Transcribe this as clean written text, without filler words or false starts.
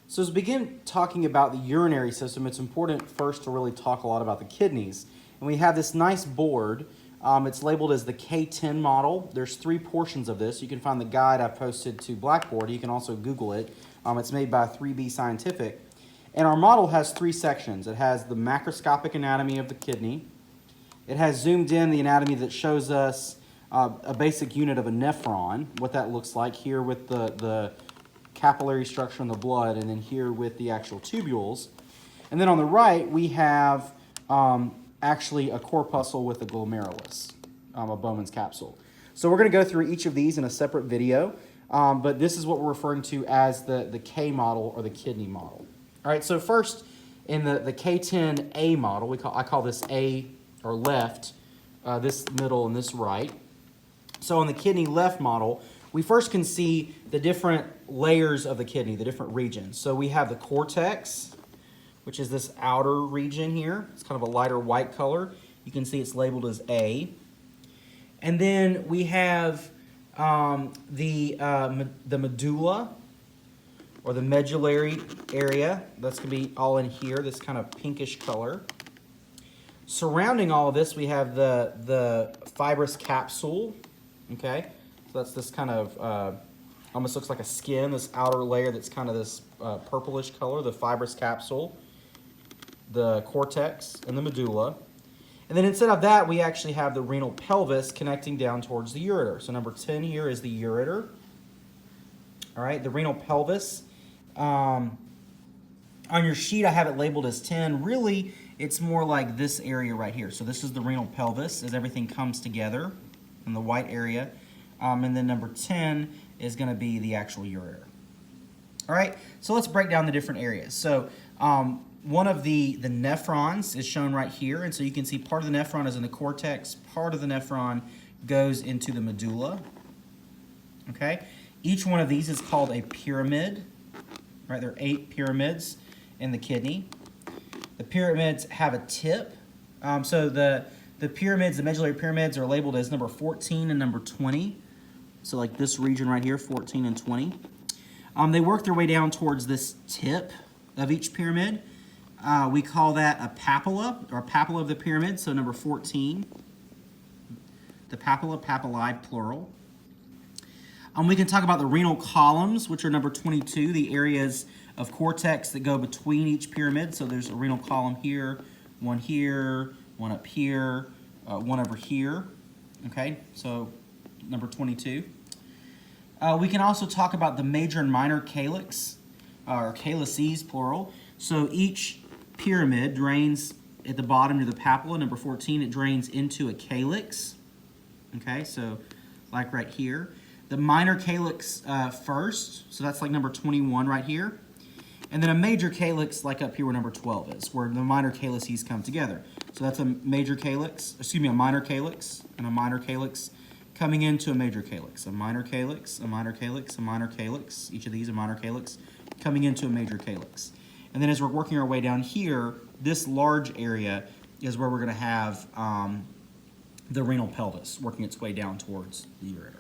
So as we begin talking about the urinary system, it's important first to really talk a lot about the kidneys. And we have this nice board. It's labeled as the K10 model. There's 3 portions of this. You can find the guide I posted to Blackboard. You can also Google it. It's made by 3B Scientific. And our model has 3 sections. It has the macroscopic anatomy of the kidney. It has zoomed in the anatomy that shows us a basic unit of a nephron, what that looks like here with the capillary structure in the blood, and then here with the actual tubules. And then on the right, we have actually a corpuscle with a glomerulus, a Bowman's capsule. So we're going to go through each of these in a separate video, but this is what we're referring to as the K model or the kidney model. All right, so first in the K10A model, I call this A or left, this middle and this right. So on the kidney left model, we first can see the different layers of the kidney, the different regions. So we have the cortex, which is this outer region here. It's kind of a lighter white color. You can see it's labeled as A. And then we have the medulla, or the medullary area. That's going to be all in here, this kind of pinkish color. Surrounding all of this, we have the fibrous capsule, okay? So that's this kind of, almost looks like a skin, this outer layer that's kind of this purplish color, the fibrous capsule, the cortex, and the medulla. And then instead of that, we actually have the renal pelvis connecting down towards the ureter. So number 10 here is the ureter. All right, the renal pelvis. On your sheet, I have it labeled as 10. Really, it's more like this area right here. So this is the renal pelvis as everything comes together in the white area. And then number 10 is going to be the actual ureter. All right, so let's break down the different areas. So one of the nephrons is shown right here. And so you can see part of the nephron is in the cortex. Part of the nephron goes into the medulla. Okay, each one of these is called a pyramid. Right, there are 8 pyramids in the kidney. The pyramids have a tip. So the pyramids, the medullary pyramids, are labeled as number 14 and number 20. So like this region right here, 14 and 20. They work their way down towards this tip of each pyramid. We call that a papilla, or papilla of the pyramid, so number 14. The papilla, papillae, plural. We can talk about the renal columns, which are number 22, the areas of cortex that go between each pyramid. So there's a renal column here, one up here, one over here. Okay, so number 22. We can also talk about the major and minor calyx, or calyces, plural. So each pyramid drains at the bottom near the papilla, number 14, it drains into a calyx. Okay, so like right here. The minor calyx first, so that's like number 21 right here. And then a major calyx like up here where number 12 is, where the minor calyces come together. So that's a major calyx, excuse me, a minor calyx, and a minor calyx coming into a major calyx. A minor calyx, a minor calyx, a minor calyx, each of these a minor calyx, coming into a major calyx. And then as we're working our way down here, this large area is where we're going to have the renal pelvis working its way down towards the ureter.